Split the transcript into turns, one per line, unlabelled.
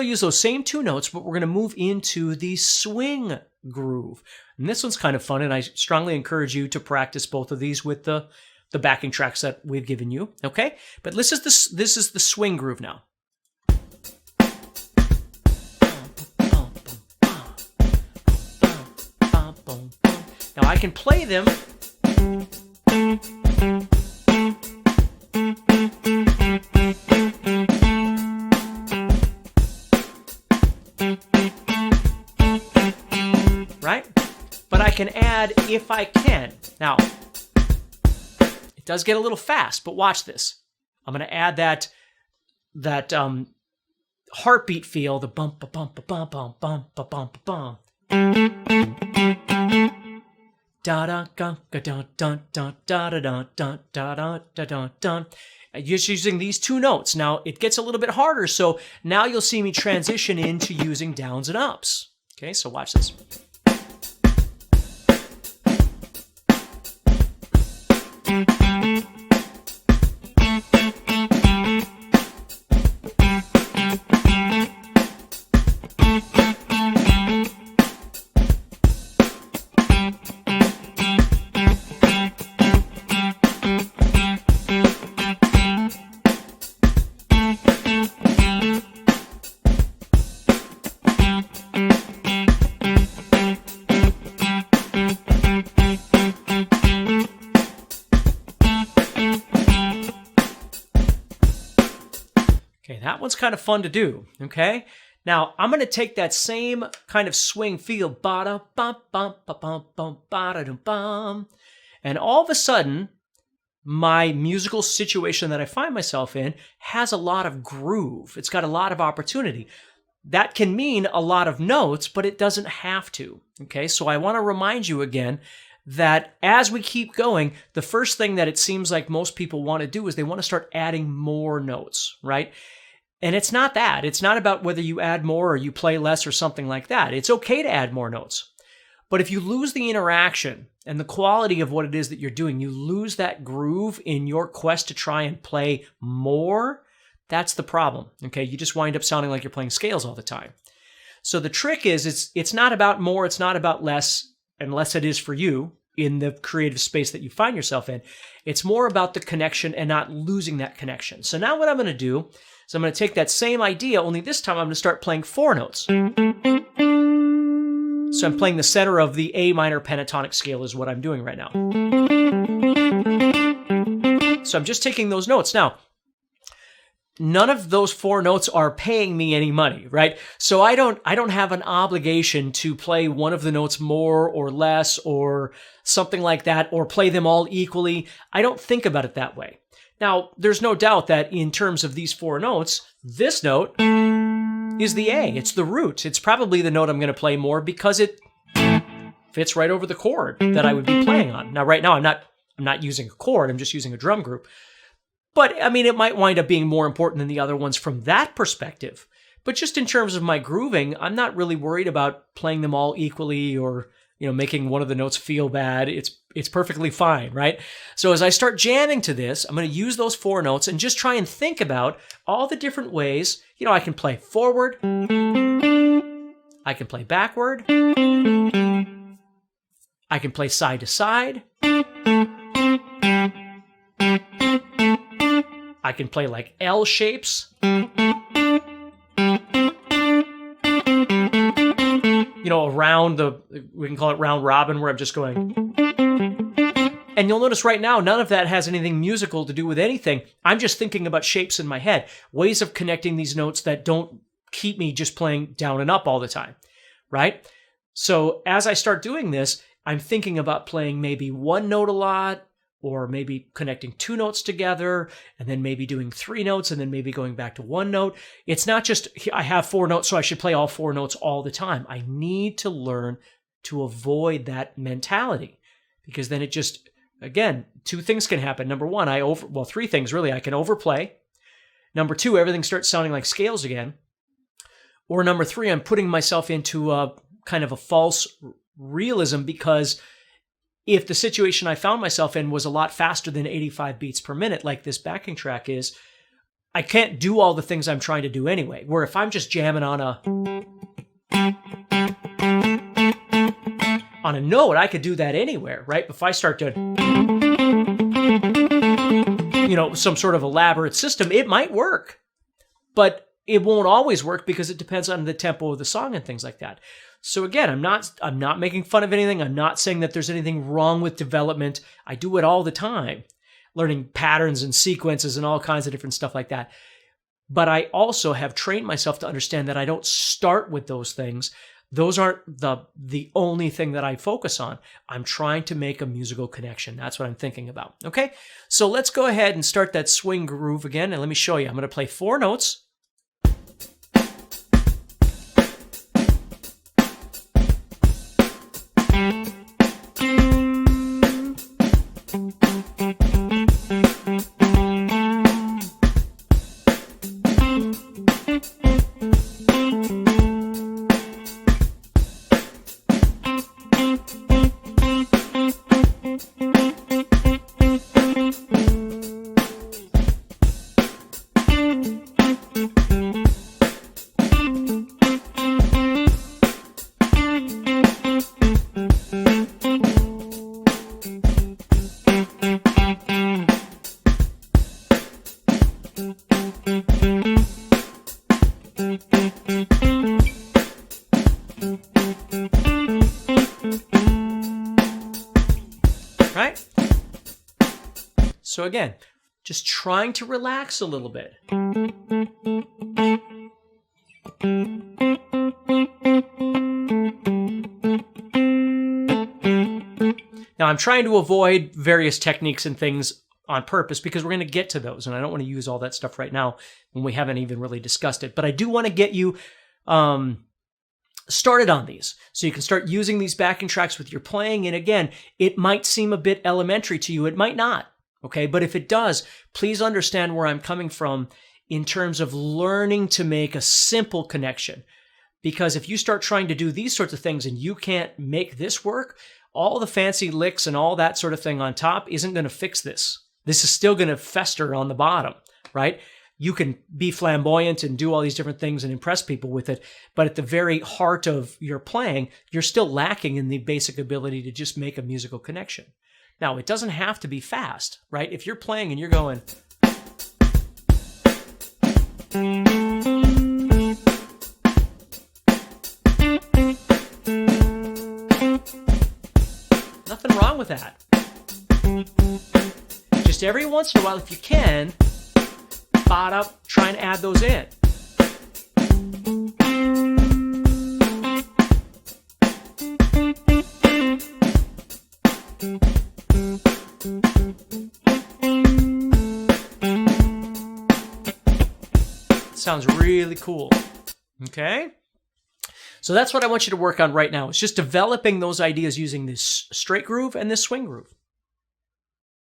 use those same two notes, but we're going to move into the swing groove. And this one's kind of fun, and I strongly encourage you to practice both of these with the backing tracks that we've given you, okay? But this is the swing groove now. Now I can play them right? But I can add if I can. Now, it does get a little fast, but watch this. I'm going to add that heartbeat feel, the bump, bump, bump, bump, bump, bump, bump, bump. Da da da da da da da da da da da da da. Just using these two notes. Now it gets a little bit harder, so now you'll see me transition into using downs and ups. Okay, so watch this. Okay, that one's kind of fun to do, okay? Now, I'm going to take that same kind of swing feel, ba-da, bum, bum, ba-bum, bum, ba-da-dum-bum, and all of a sudden, my musical situation that I find myself in has a lot of groove. It's got a lot of opportunity. That can mean a lot of notes, but it doesn't have to, okay? So I want to remind you again that as we keep going, the first thing that it seems like most people want to do is they want to start adding more notes, right? And it's not that. It's not about whether you add more or you play less or something like that. It's okay to add more notes. But if you lose the interaction and the quality of what it is that you're doing, you lose that groove in your quest to try and play more, that's the problem, okay? You just wind up sounding like you're playing scales all the time. So the trick is it's not about more, it's not about less, unless it is for you in the creative space that you find yourself in. It's more about the connection and not losing that connection. So now what I'm going to do is I'm going to take that same idea, only this time I'm going to start playing four notes. So I'm playing the center of the A minor pentatonic scale is what I'm doing right now. So I'm just taking those notes. Now, none of those four notes are paying me any money, right? So I don't have an obligation to play one of the notes more or less or something like that, or play them all equally. I don't think about it that way. Now, there's no doubt that in terms of these four notes, this note is the A. It's the root. It's probably the note I'm going to play more because it fits right over the chord that I would be playing on. Now, right now, I'm not using a chord. I'm just using a drum group. But, I mean, it might wind up being more important than the other ones from that perspective. But just in terms of my grooving, I'm not really worried about playing them all equally or, making one of the notes feel bad. It's perfectly fine, right? So as I start jamming to this, I'm going to use those four notes and just try and think about all the different ways. I can play forward. I can play backward. I can play side to side. I can play like L shapes. Around we can call it round robin, where I'm just going. And you'll notice right now, none of that has anything musical to do with anything. I'm just thinking about shapes in my head, ways of connecting these notes that don't keep me just playing down and up all the time, right? So as I start doing this, I'm thinking about playing maybe one note a lot, or maybe connecting two notes together, and then maybe doing three notes, and then maybe going back to one note. It's not just, I have four notes, so I should play all four notes all the time. I need to learn to avoid that mentality, because then it just, again, two things can happen. Number one, three things really. I can overplay. Number two, everything starts sounding like scales again. Or number three, I'm putting myself into a kind of a false realism, because if the situation I found myself in was a lot faster than 85 beats per minute, like this backing track is, I can't do all the things I'm trying to do anyway. Where if I'm just jamming on a note, I could do that anywhere, right? If I start to, some sort of elaborate system, it might work, but it won't always work because it depends on the tempo of the song and things like that. So again, I'm not making fun of anything. I'm not saying that there's anything wrong with development. I do it all the time, learning patterns and sequences and all kinds of different stuff like that. But I also have trained myself to understand that I don't start with those things. Those aren't the only thing that I focus on. I'm trying to make a musical connection. That's what I'm thinking about. Okay, so let's go ahead and start that swing groove again. And let me show you. I'm going to play 4 notes. Right? So again, just trying to relax a little bit. Now I'm trying to avoid various techniques and things on purpose because we're going to get to those, and I don't want to use all that stuff right now when we haven't even really discussed it. But I do want to get you started on these so you can start using these backing tracks with your playing. And again, it might seem a bit elementary to you. It might not. Okay. But if it does, please understand where I'm coming from in terms of learning to make a simple connection. Because if you start trying to do these sorts of things and you can't make this work, all the fancy licks and all that sort of thing on top isn't going to fix this. This is still going to fester on the bottom, right? You can be flamboyant and do all these different things and impress people with it, but at the very heart of your playing, you're still lacking in the basic ability to just make a musical connection. Now, it doesn't have to be fast, right? If you're playing and you're going... Nothing wrong with that. Just every once in a while, if you can, try and add those in. Sounds really cool. Okay? So that's what I want you to work on right now. It's just developing those ideas using this straight groove and this swing groove.